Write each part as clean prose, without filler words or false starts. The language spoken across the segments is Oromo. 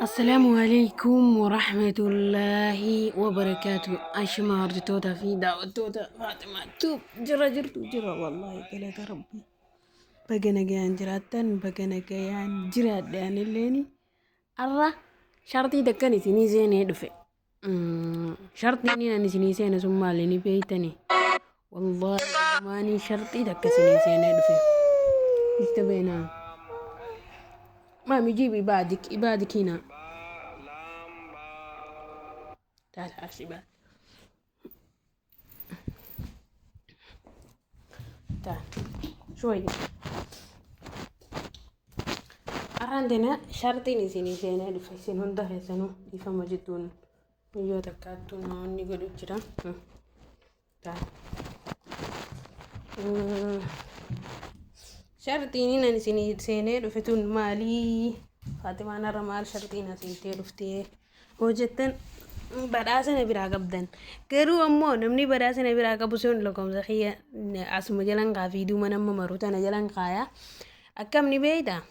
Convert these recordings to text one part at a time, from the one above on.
السلام عليكم ورحمة الله وبركاته. أشما أرجتوتا في دعوتوتا فاطمة توب جرى والله قلت ربي بقنا جان جراتن بقنا جان جرات دان الليني الرا شرطي دكاني سني زيني دفع شرطي نينا سني زيني ثم لني بيتني والله ماني شرطي دكا سني زيني دفع استبينا ما مجيب إبادك هنا تعال عشبات تعال شوي عندنا شرطين سيني سينا دفسين هون ده سنو يفهم جدون ميو تكاتون نوني قدو جرا تعال شرطين إن سيني سينا دفتون مالي فاطمة أنا رمال شرطين سينتي دفتي وجدتن بداسنا براقبدن كرو أمو نمني بداسنا براقبسون لكم زخية اسم جلن قافي دو منم مروتنا جلن قايا أكم نبيدا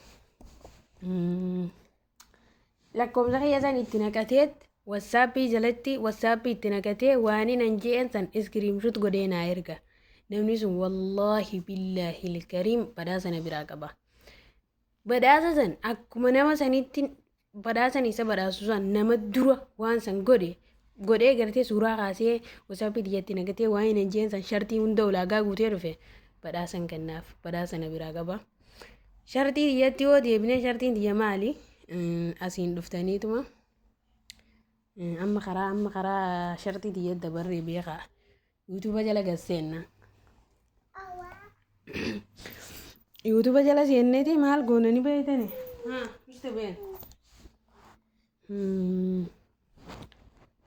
لكم زخية سن اتنكتت وسابي جلتي وسابي اتنكتت واني ننجي انسان اسكريم شوت قدينا يرقى نمنيسون والله بالله الكريم بداسنا براقبا بداسنا أكم نما سنتين badaasan isa badaasu nama dura waan san godhee gartee suuraa kaasee wasaappii diyyatti nagatee waan hin jeen san shartii hunda ulaagaa guutee dhufe badaasan kennaaf badaasana biraa qaba. Shartii diyyatti yoo deebinee shartiin diyya maali asiin dhuftaniituma amma karaa shartii diyya dabarree beekaa yuutuuba jala gasseenna. Yuutuuba jala seenneeti maal goonani beeytani mista been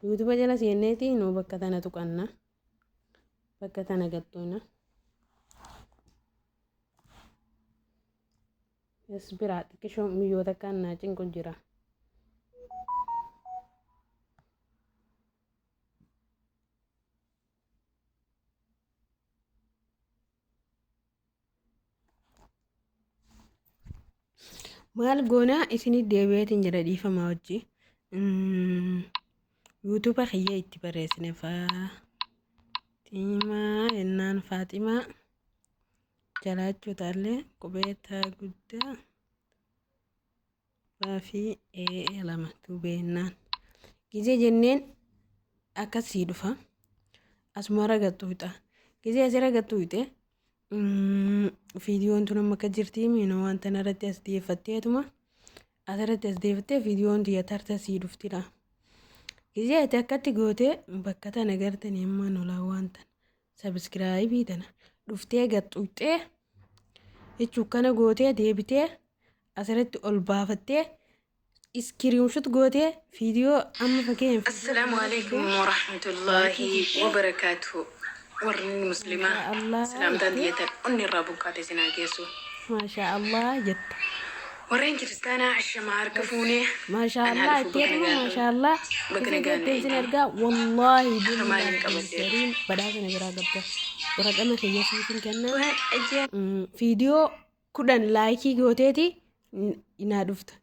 YouTube jala seenneeti no bakka tana tuqanna bakka tana gattuuna yasbiraat kisho miyoota kanna cinqu jira maal goona isinit deebi'eetiin jira dhiifamaa wajji YouTube xiyya itti barreessine Faaximaa ennaan Faaximaa jalaachuutaallee qubeetaa guddaa baafii lama tubeennaan gizee jenneen akkasii dhufa asuma ragattuuta gizee asii ragattuute viidiyoon tun amma akka jirtii miinoo wanta narratti as deeffatteetuma asirratti as deeffattee viidiyoon tiyyatarta sii dhuftidha. Gizee ati akkatti gootee bakka tana gartanii amma nolaa waantan sabiskiraayibii tana dhuftee gaxxuuxxee jechuu kana gootee deebitee asirratti ol baafattee iskiriinshot gootee viidiyoo amma fakkeen. Assalaamu alaikum warahmatullaahi wabarakaatuhu. warni muslimaa salaamtaan diyyatan onni irraa bunkaate sinaa geessu. Maashaa Allah jetta. warreen kiristaanaa ashama harka fuunee Maashaa Allah itteetuma maashaa Allah isin gatteessin ergaa wallaahi billahi kariim badhaasana biraa qabda waraqama keeyyasiisin kenna viidiyoo 10 laayikii gooteeti inaa dhufta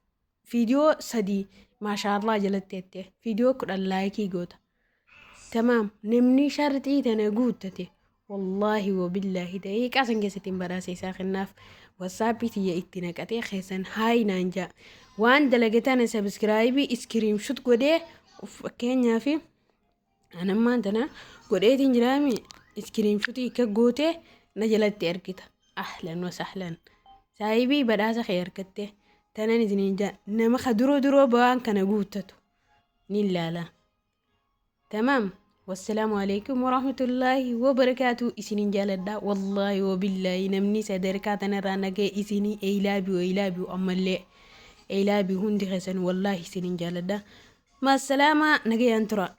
viidiyoo 3 maashaa Allah jalatteette viidiyoo 10 laayikii goota. تمام نمني شرطي تنقوتتي والله وبالله دقيقة سنجستين براسي ساخناف وصابي تيا اتناكتي خيسان هاي نانجا وان دلقتانا سبسكرايبي اسكريم شوت قدي وفكين يافي انا ما انتنا قدي تنجرامي اسكريم شوتي كقوتي نجلت تركتا اهلا وسهلا سايبي براسا خير كتي تانا نزنينجا نما خدرو بوان كنقوتتو نلالا تمام. والسلام عليكم ورحمة الله وبركاته. إسنين جالدا والله وبالله نمني سدركاتنا رانجي إسني إيلابي أما اللي إيلابي هندي خسن والله إسنين جالدا. مع السلامة نجي أنترا.